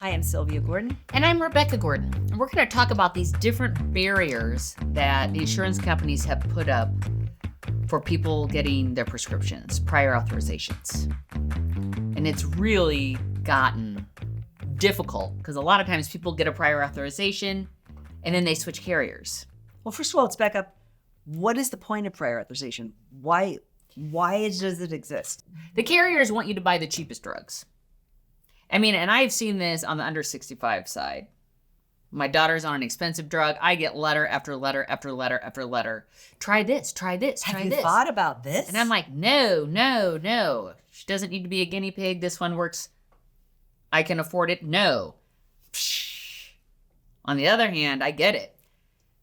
Hi, I'm Sylvia Gordon. And I'm Rebecca Gordon. And we're going to talk about these different barriers that the insurance companies have put up for people getting their prescriptions, prior authorizations. And it's really gotten difficult because a lot of times people get a prior authorization and then they switch carriers. Well, first of all, let's back up. What is the point of prior authorization? Why does it exist? The carriers want you to buy the cheapest drugs. I mean, and I've seen this on the under 65 side. My daughter's on an expensive drug. I get letter after letter after letter after letter. Try this, try this, try this. Have you thought about this? And I'm like, no. She doesn't need to be a guinea pig. This one works. I can afford it. No. On the other hand, I get it.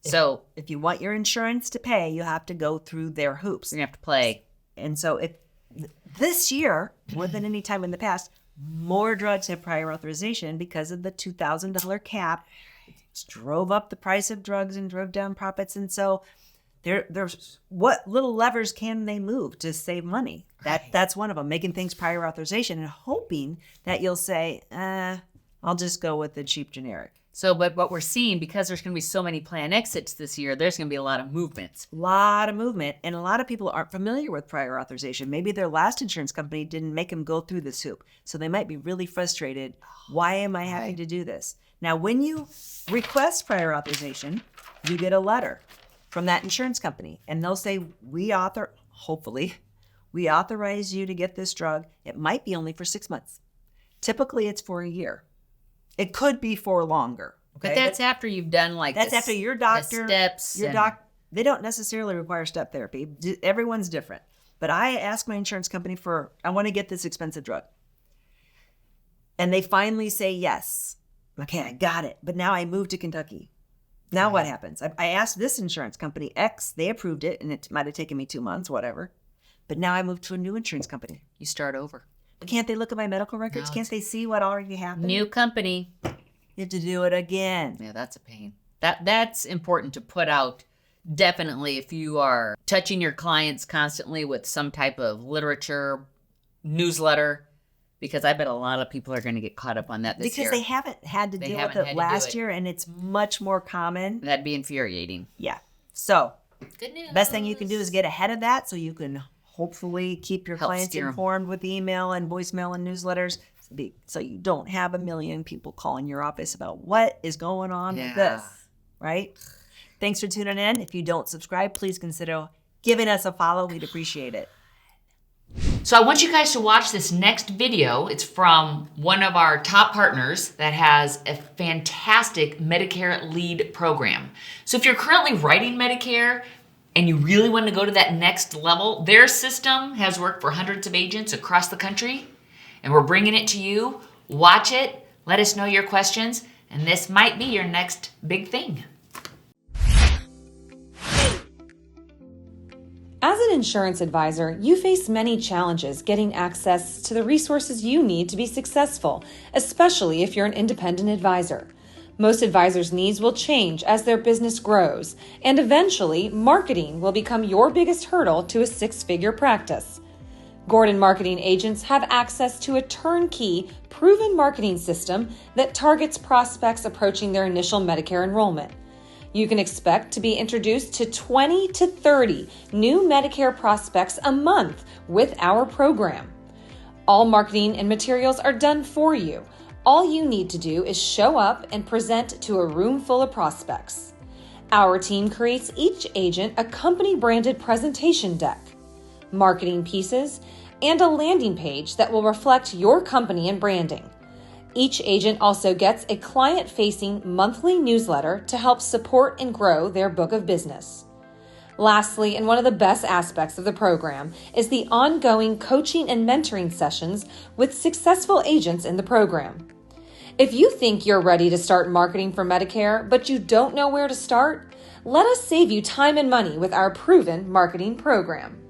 So if you want your insurance to pay, you have to go through their hoops. You have to play. And so if this year, more than any time in the past, more drugs have prior authorization because of the $2,000 cap. It drove up the price of drugs and drove down profits. And so there's what little levers can they move to save money? That's one of them, making things prior authorization and hoping that you'll say, I'll just go with the cheap generic. So, but what we're seeing, because there's going to be so many plan exits this year, there's going to be a lot of movements. A lot of movement. And a lot of people aren't familiar with prior authorization. Maybe their last insurance company didn't make them go through this hoop. So they might be really frustrated. Why am I having to do this? Now, when you request prior authorization, you get a letter from that insurance company. And they'll say, hopefully, we authorize you to get this drug. It might be only for 6 months. Typically, it's for a year. It could be for longer. Okay? But that's after you've done that's after your doctor, the steps. They don't necessarily require step therapy. Everyone's different. But I asked my insurance company I want to get this expensive drug. And they finally say yes. Okay, I got it. But now I moved to Kentucky. Now what happens? I asked this insurance company X. They approved it, and it might have taken me 2 months, whatever. But now I moved to a new insurance company. You start over. But can't they look at my medical records? Can't they see what already happened? New company. You have to do it again. Yeah, that's a pain. That's important to put out. Definitely, if you are touching your clients constantly with some type of literature, newsletter, because I bet a lot of people are going to get caught up on that this year. Because they haven't had to deal with it last year, and it's much more common. That'd be infuriating. Yeah. So, good news. Best thing you can do is get ahead of that so you can hopefully keep your clients informed with email and voicemail and newsletters, so you don't have a million people calling your office about what is going on with this, right? Thanks for tuning in. If you don't subscribe, please consider giving us a follow. We'd appreciate it. So I want you guys to watch this next video. It's from one of our top partners that has a fantastic Medicare lead program. So if you're currently writing Medicare, and you really want to go to that next level, their system has worked for hundreds of agents across the country, and we're bringing it to you. Watch it, let us know your questions, and this might be your next big thing. As an insurance advisor, you face many challenges getting access to the resources you need to be successful, especially if you're an independent advisor. Most advisors' needs will change as their business grows, and eventually, marketing will become your biggest hurdle to a 6-figure practice. Gordon marketing agents have access to a turnkey, proven marketing system that targets prospects approaching their initial Medicare enrollment. You can expect to be introduced to 20 to 30 new Medicare prospects a month with our program. All marketing and materials are done for you. All you need to do is show up and present to a room full of prospects. Our team creates each agent a company-branded presentation deck, marketing pieces, and a landing page that will reflect your company and branding. Each agent also gets a client-facing monthly newsletter to help support and grow their book of business. Lastly, and one of the best aspects of the program, is the ongoing coaching and mentoring sessions with successful agents in the program. If you think you're ready to start marketing for Medicare, but you don't know where to start, let us save you time and money with our proven marketing program.